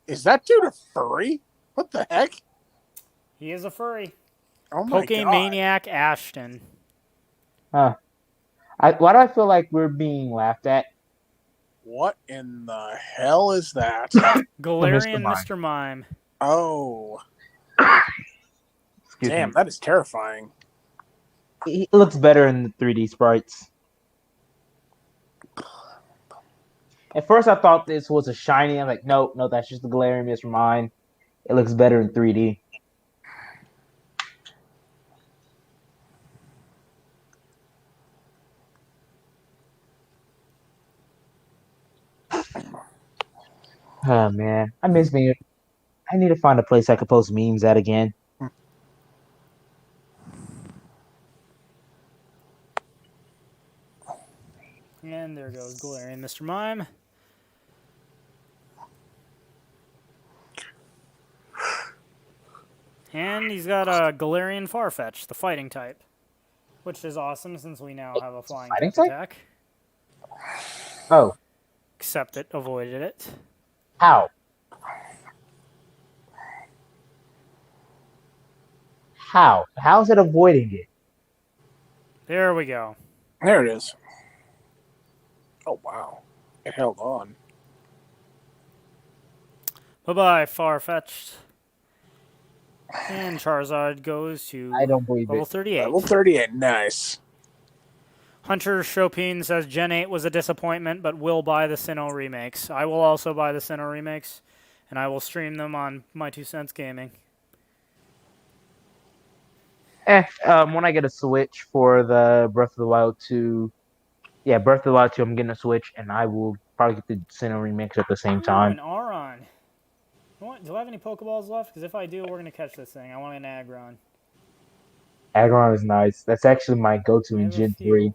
Is that dude a furry? What the heck? He is a furry. Oh my god. Pokemaniac Ashton. Huh. Why do I feel like we're being laughed at? What in the hell is that? Galarian Mr. Mime. Oh. Excuse Damn, me. that is terrifying. He looks better in the 3D sprites. At first, I thought this was a shiny. I'm like, no, that's just the Galarian Mr. Mime. It looks better in 3D. Oh man, I miss being. I need to find a place I could post memes at again. And there goes Galarian Mr. Mime. And he's got a Galarian Farfetch, the fighting type. Which is awesome since we now have a flying type attack. Oh. Except it avoided it. How? How is it avoiding it? There we go. There it is. Oh, wow. It held on. Bye-bye, Farfetch'd. And Charizard goes to I don't believe level it. 38. Level 38, nice. Hunter Chopin says Gen 8 was a disappointment, but will buy the Sinnoh remakes. I will also buy the Sinnoh remakes, and I will stream them on My 2 Cents Gaming. When I get a Switch for the Breath of the Wild 2, Breath of the Wild 2, I'm getting a Switch, and I will probably get the Sinnoh remix at the same time. An Aron. Do I have any Pokeballs left? Because if I do, we're going to catch this thing. I want an Aggron. Aggron is nice. That's actually my go-to in Gen 3.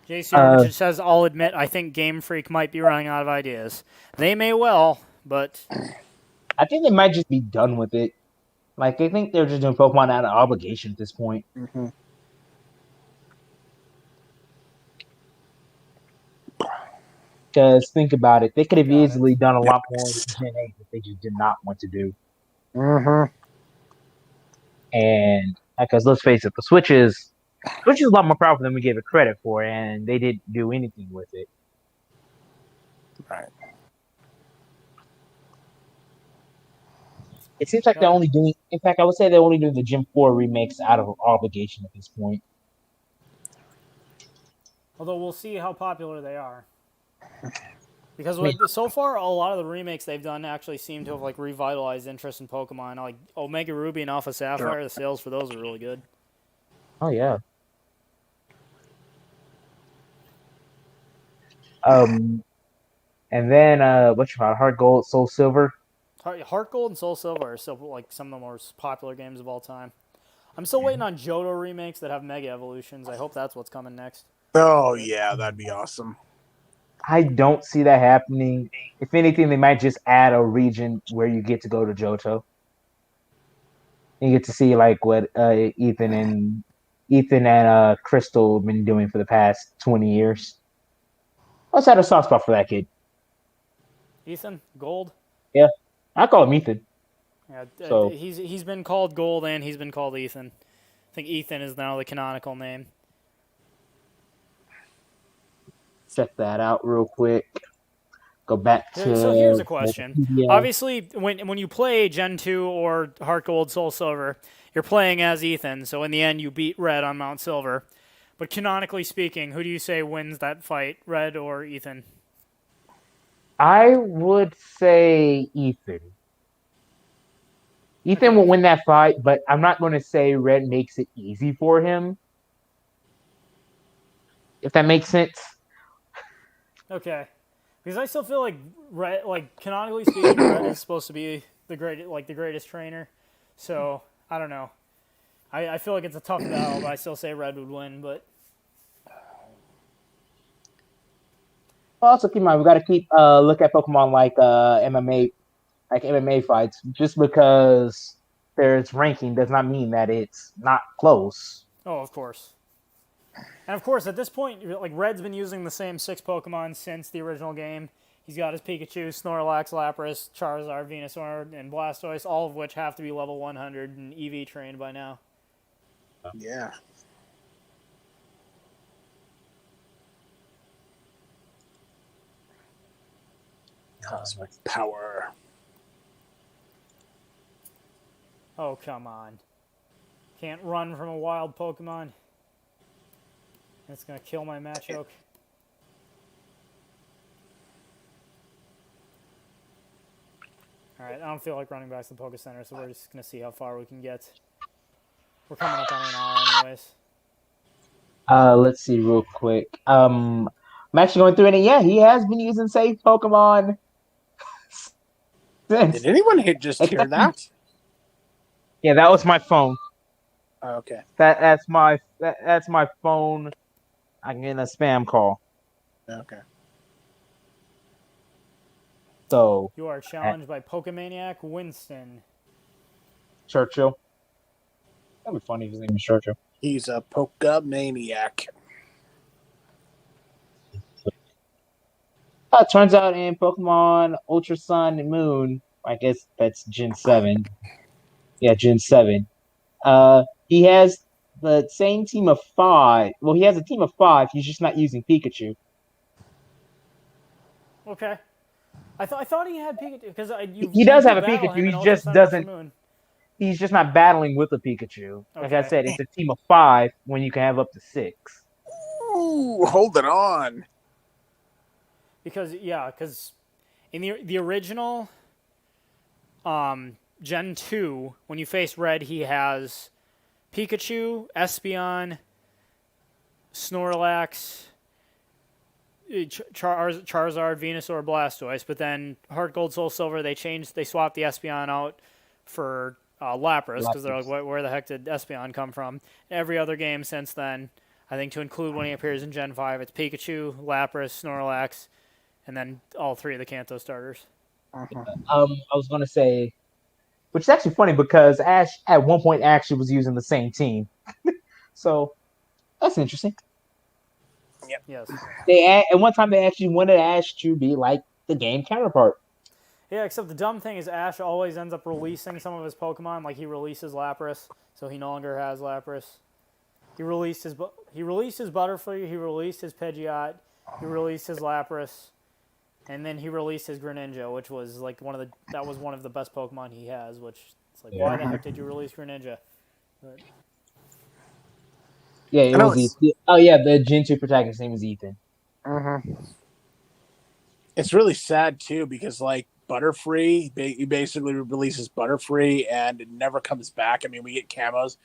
JC says, I'll admit, I think Game Freak might be running out of ideas. They may well, but... I think they might just be done with it. Like, I think they're just doing Pokemon out of obligation at this point. Mm-hmm. Because think about it, they could have Got it. easily done a lot more Yes. with Gen 8 that they just did not want to do. Mm-hmm. And because let's face it, the Switch is a lot more powerful than we gave it credit for, and they didn't do anything with it. Right. It seems like they're only doing. In fact, I would say they're only doing the Gen 4 remakes out of obligation at this point. Although we'll see how popular they are. Because Wait. so far, a lot of the remakes they've done actually seem to have like revitalized interest in Pokemon. Like Omega Ruby and Alpha Sapphire, the sales for those are really good. Oh yeah. And then what you call it, Heart Gold, Soul Silver. Heart Gold and Soul Silver are still like some of the most popular games of all time. I'm still waiting on Johto remakes that have Mega Evolutions. I hope that's what's coming next. Oh yeah, that'd be awesome. I don't see that happening. If anything, they might just add a region where you get to go to Johto. You get to see like what Ethan and Crystal have been doing for the past 20 years. I also had a soft spot for that kid. Ethan Gold. Yeah, I call him Ethan. Yeah, So he's been called Gold and he's been called Ethan. I think Ethan is now the canonical name. check that out real quick. Go back to. So here's a question. Yeah. Obviously, when you play Gen 2 or Heart Gold, Soul Silver, you're playing as Ethan. So in the end, you beat Red on Mount Silver. But canonically speaking, who do you say wins that fight, Red or Ethan? I would say Ethan. Ethan will win that fight, but I'm not going to say Red makes it easy for him. If that makes sense. Okay. Because I still feel like Red, like canonically speaking, Red is supposed to be the greatest trainer. So I don't know. I feel like it's a tough battle, but I still say Red would win. But Also, keep in mind we got to keep look at Pokemon like MMA fights. Just because there's ranking does not mean that it's not close. oh, of course. And of course, at this point, like Red's been using the same 6 Pokemon since the original game. He's got his Pikachu, Snorlax, Lapras, Charizard, Venusaur, and Blastoise, all of which have to be level 100 and EV trained by now. Yeah. Cosmic power. Oh, come on. Can't run from a wild Pokemon. It's going to kill my Machoke. Alright, I don't feel like running back to the Poke Center, so we're just going to see how far we can get. We're coming up on an hour anyways. Let's see real quick. I'm actually going through it, and yeah, he has been using safe Pokemon since. Did anyone just hear that? Yeah, that was my phone. Oh, okay. That's my phone. I'm getting a spam call. Okay. So You are challenged by Pokemaniac Winston. Churchill. That'd be funny if his name was Churchill. He's a Pokemaniac. It turns out in Pokemon Ultra Sun and Moon, I guess that's Gen 7. Yeah, Gen 7. He has the same team of 5. Well, he has a team of 5. He's just not using Pikachu. Okay. I thought he had Pikachu because He does have a Pikachu. He just doesn't. He's just not battling with a Pikachu. Like I said, it's a team of 5 when you can have up to 6. Ooh, hold it on. Because in the original Gen 2, when you face Red, he has Pikachu, Espeon, Snorlax, Charizard, Venusaur, Blastoise. But then Heart Gold, Soul Silver, they swapped the Espeon out for Lapras because they're like, where the heck did Espeon come from? Every other game since then, I think to include when he appears in Gen 5, it's Pikachu, Lapras, Snorlax, and then all 3 of the Kanto starters. I was going to say, which is actually funny because Ash at one point actually was using the same team. So that's interesting. Yep. Yes. At one time they actually wanted Ash to be like the game counterpart. Yeah, except the dumb thing is Ash always ends up releasing some of his Pokemon. Like he releases Lapras, so he no longer has Lapras. He released his Butterfree. He released his Pidgeot. He released his Lapras, and then he released his Greninja, which was like one of the best Pokemon he has. Which it's like, why the heck did you release Greninja? But, Yeah, it I know was Ethan. Oh yeah, the Gen 2 protagonist name is Ethan. It's really sad too because like Butterfree, he basically releases Butterfree and it never comes back. I mean, we get cameos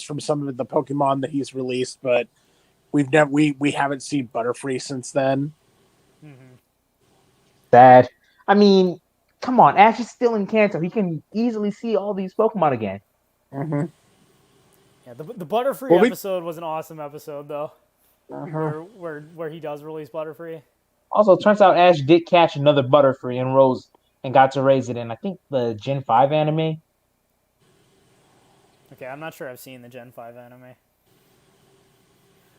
from some of the Pokemon that he's released, but we haven't seen Butterfree since then. Sad. I mean, come on, Ash is still in Kanto. He can easily see all these Pokemon again. yeah, the Butterfree episode was an awesome episode though, where he does release Butterfree. Also, it turns out Ash did catch another Butterfree and got to raise it in, I think, the Gen 5 anime. Okay, I'm not sure I've seen the Gen 5 anime.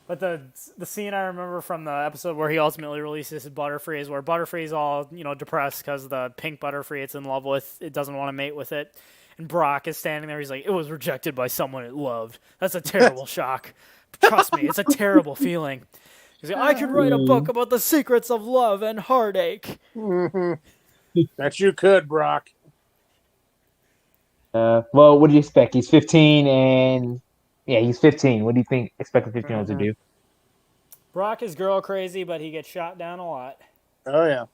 But the scene I remember from the episode where he ultimately releases his Butterfree is where Butterfree's all, depressed because the pink Butterfree it's in love with, it doesn't want to mate with it. And Brock is standing there, he's like, it was rejected by someone it loved. That's a terrible shock. Trust me, it's a terrible feeling. He's like, I could write a book about the secrets of love and heartache. That you could, Brock. Well, what do you expect? He's 15 and... Yeah, he's 15. What do you think expect a 15-year-old to do? Brock is girl crazy, but he gets shot down a lot. Oh, yeah.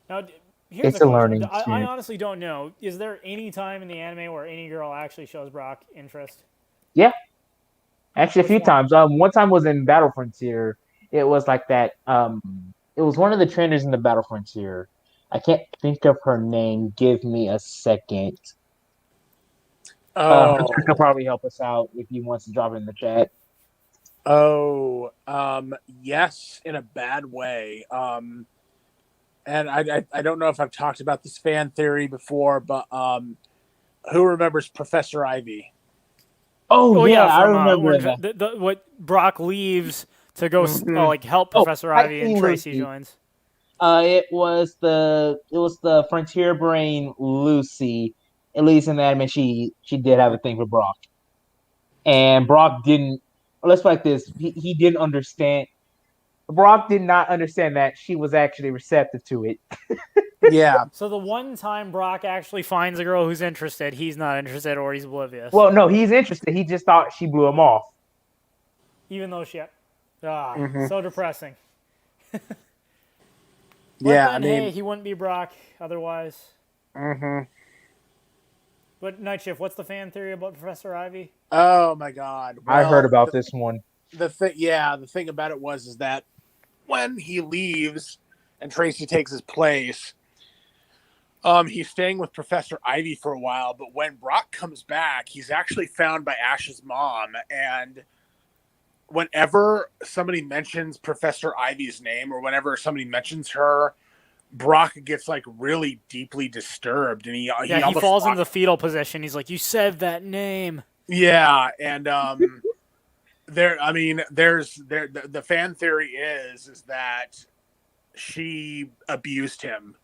Now, here's It's a question. learning I experience. honestly don't know. Is there any time in the anime where any girl actually shows Brock interest? Yeah. Actually, a Which few one? times. One time was in Battle Frontier. It was like that. It was one of the trainers in the Battle Frontier. I can't think of her name. Give me a second. Oh, Hunter could probably help us out if he wants to drop it in the chat. Yes, in a bad way. And I don't know if I've talked about this fan theory before, but who remembers Professor Ivy? Oh yeah, I from remember that. what Brock leaves to go help Professor Ivy and Tracy Lucy. joins. It was the Frontier Brain Lucy. At least in the anime, she did have a thing for Brock, and Brock didn't. Let's like this. He didn't understand. Brock did not understand that she was actually receptive to it. Yeah. So the one time Brock actually finds a girl who's interested, he's not interested or he's oblivious. Well, no, he's interested. He just thought she blew him off. Even though so depressing. Yeah, then, hey, he wouldn't be Brock otherwise. But Night Shift, what's the fan theory about Professor Ivy? Oh my God! I heard about this one. The thing about it is that when he leaves and Tracy takes his place, he's staying with Professor Ivy for a while. But when Brock comes back, he's actually found by Ash's mom, and whenever somebody mentions Professor Ivy's name or whenever somebody mentions her, Brock gets like really deeply disturbed, and he falls into the fetal position. He's like, "You said that name." Yeah, and the fan theory is that she abused him.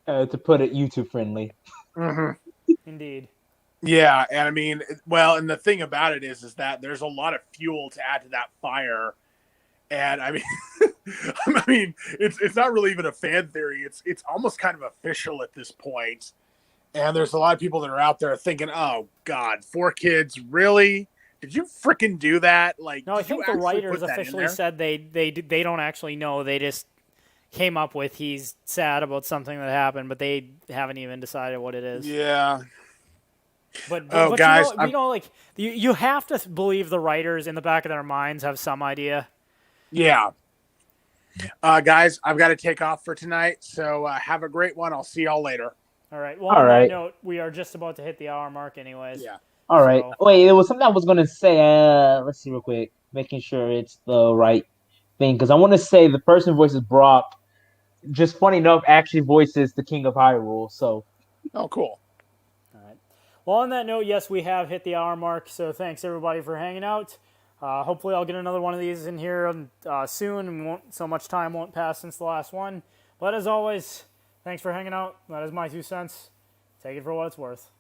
To put it YouTube friendly. Indeed. Yeah, and I mean, well, and the thing about it is that there's a lot of fuel to add to that fire. And I mean, it's not really even a fan theory. It's almost kind of official at this point. And there's a lot of people that are out there thinking, "Oh God, 4 kids, really? Did you freaking do that?" Like, no, I think the writers officially said they don't actually know. They just came up with he's sad about something that happened, but they haven't even decided what it is. Yeah. But guys, you have to believe the writers in the back of their minds have some idea. Yeah. Guys, I've got to take off for tonight, so have a great one. I'll see y'all later. All right. Well, on that note, we are just about to hit the hour mark anyways. Yeah. All right. Wait, there was something I was going to say. Let's see real quick. Making sure it's the right thing. Because I want to say the person who voices Brock, just funny enough, actually voices the King of Hyrule. So. Oh, cool. All right. Well, on that note, yes, we have hit the hour mark. So thanks, everybody, for hanging out. Hopefully I'll get another one of these in here soon, and so much time won't pass since the last one. But as always, thanks for hanging out. That is my 2 cents. Take it for what it's worth.